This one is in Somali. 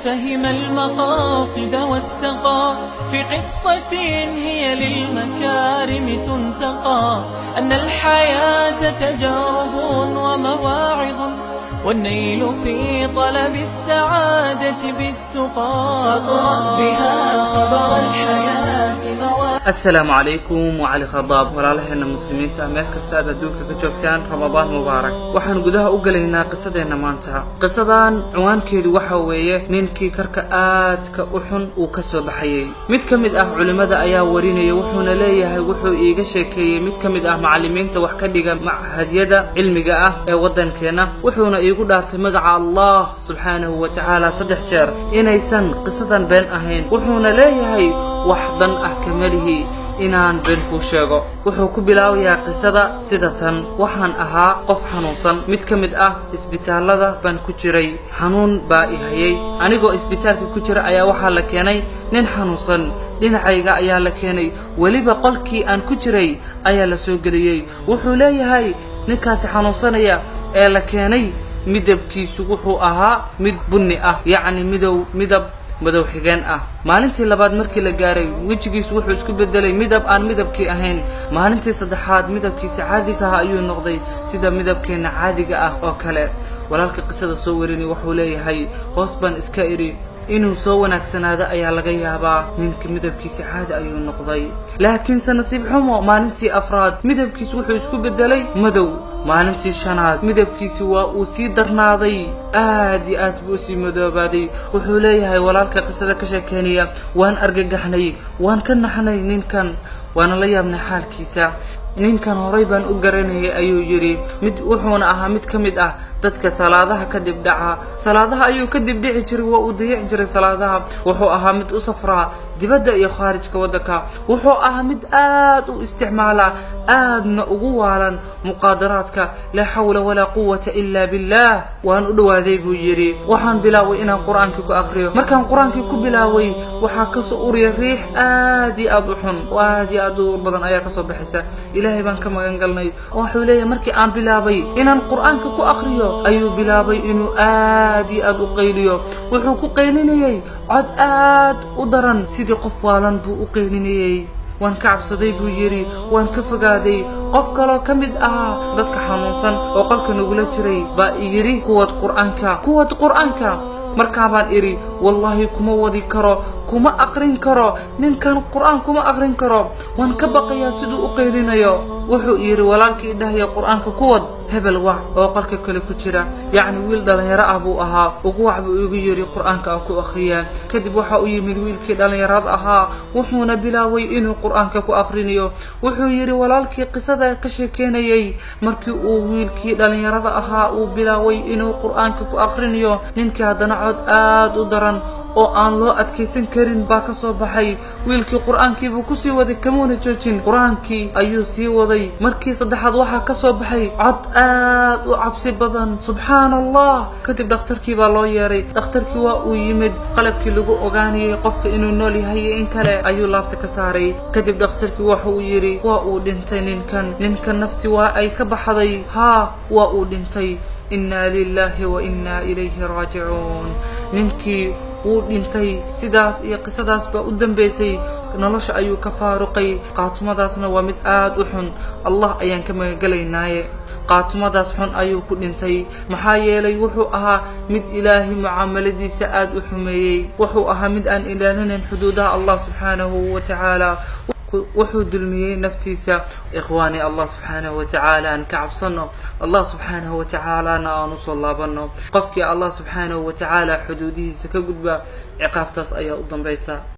فهم المقاصد واستقى في قصة هي للمكارم تنتقى، أن الحياة تجارب ومواعظ، والنيل في طلب السعادة بالتقى، فاقرأ بها خبر الحياة السلام عليكم وعلي خضاب walaalahayna muslimiinta meel kasta aad adduunka ka joogtaan Ramadaan mubaarak. waxaan gudaha u galaynaa qisadeena maanta. qisadan ciwaankeedu waxa weeye ninkii karka aadka u xun uu ka soo baxayay. mid kamid ah culimada ayaa warinaya wuxuuna leeyahay wuxuu iiga sheekeeyay mid kamid ah macallimiinta wax ka dhiga machadyada cilmiga ah ee wadankeena, wuxuuna iigu dhaartay magaca Allah subhanahu wa ta'ala 3 jeer inaysan qisadan been ahayn. wuxuuna leeyahay waxdan ah kamalihi inaan been ku sheego. wuxuu ku bilaabayaa qisada sida tan: waxaan ahaa qof xanuunsan, mid kamid ah isbitaalada baan ku jiray. xanuun baa i hayay. anigoo isbitaalka ku jira ayaa waxaa la keenay nin xanuunsan. dhinacayga ayaa la keenay, waliba qolkii aan ku jiray ayaa la soo geliyay. wuxuu leeyahay ninkaasi xanuunsanaya ee la keenay midabkiisu wuxuu ahaa mid bunni ah, yacni midab madow xigeen ah. maalintii labaad markii la gaaray wajigiisu wuxuu isku bedelay midab aan midabkii ahayn. maalintii saddexaad midabkiisa caadiga ah ayuu noqday sida midabkeena caadiga ah oo kale. walaalka qisada soo warinay wuxuu leeyahay hoos baan iska iri inuu soo wanaagsanaado ayaa laga yaabaa. ninka midabkiisa caadi ayuu noqday, laakiin nasiib xumo maalintii afraad midabkiisu wuxuu isku bedelay madow. maalintii shanaad midabkiisu waa uu sii darnaaday, aad iyo aad buu sii madoobaaday. wuxuu leeyahay walaalka qisada ka sheekeynaya waan argagaxnay, waan ka naxnay ninkan, waana la yaabnay xaalkiisa. ninkan horay baan u garanayay ayuu yiri, wuxuuna ahaa mid kamid ah dadka salaadaha ka dib dhaca. salaadaha ayuu ka dib dhici jiray, waa uu dayac jiray salaadaha. wuxuu ahaa mid u safraa dibadda iyo khaarijka wadanka. wuxuu ahaa mid aad u isticmaala aadna ugu waalan muqaadaraadka. la xawla walaa quwwata illa billah. waan u dhawaaday buu yiri, waxaan bilaaway inaan quraanka ku akhriyo. markaan quraanka ku bilaaway waxaa ka soo uriyay riix aad iyo aad u xun, aad iyo aad u badan ayaa ka soo baxaysa. ilaahay baan ka magan galnay. wuxuu leeyahay markii aan bilaabay inaan quraanka ku akhriyo ayuu bilaabay inuu aad iyo aad u qayliyo. wuxuu ku qaylinayay cod aad u daran sidii qof waalan buu u qaylinayay. waan ka cabsaday buu yiri, waan ka fogaaday. qof kaloo kamid ah dadka xanuunsan oo qolka nagula jiray baa yiri kuwad quraanka. markaa baan iri wallahi kuma wadi karo, kuma aqrin karo, ninkan quraan kuma aqrin karo, waan ka baqayaa siduu u qaylinayo. wuxuu yiri walaalkii dhahaya quraanka kuwad hebel wax oo qolka kale ku jira, yacni wiil dhalinyaro ah buu ahaa. ugu wax buu igu yiri quraanka ku akhriyaa. kadib waxa uu yimid wiilkii dhalinyarada ahaa, wuxuuna bilaaway inuu quraanka ku aqrinayo. wuxuu yiri walaalkii qisada ka sheekeynayay markii uu wiilkii dhalinyarada ahaa uu bilaaway inuu quraanka ku aqrinayo, ninkii haddana cod aad u daran oo aan loo adkeysan karin baa ka soo baxay. wiilkii quraankii buu ku sii waday, kamuuna joojin. quraankii ayuu sii waday. markii saddexaad waxaa ka soo baxay cod aad u cabsi badan. subxaanallah. kadib dhakhtarkii baa loo yeeray. dhakhtarkii waa uu yimid, qalabkii lagu ogaanayay qofka inuu nool yahay iyo in kale ayuu laabta ka saaray. kadib dhakhtarkii waxa uu yiri waa uu dhintay ninkan nafti waa ay ka baxday. haa, waa uu dhintay. inna lillahi wa inna ilayhi raaji'uun. ninkii wuu dhintay. sidaas iyo qisadaas baa u dambeysay. nolosha ayuu ka faaruqay. qaatumadaasna waa mid aad u xun. allah ayaan ka magangalaynaaye. qaatumadaas xun ayuu ku dhintay maxaa yeelay wuxuu ahaa mid ilaahi mucaamaladiisa aad u xumeeyay. wuxuu ahaa mid aan ilaalinayn xuduudaha allah subhanahu wa ta'ala. wuxuu dulmiyay naftiisa. ikhwaani, allah subhanahu wa ta'ala aan ka cabsano, allah subhanahu wa ta'ala aan u soo laabano. qofkii allah subhanahu wa ta'ala xuduudihiisa ka gudba ciqaabtaas ayaa u dambaysa.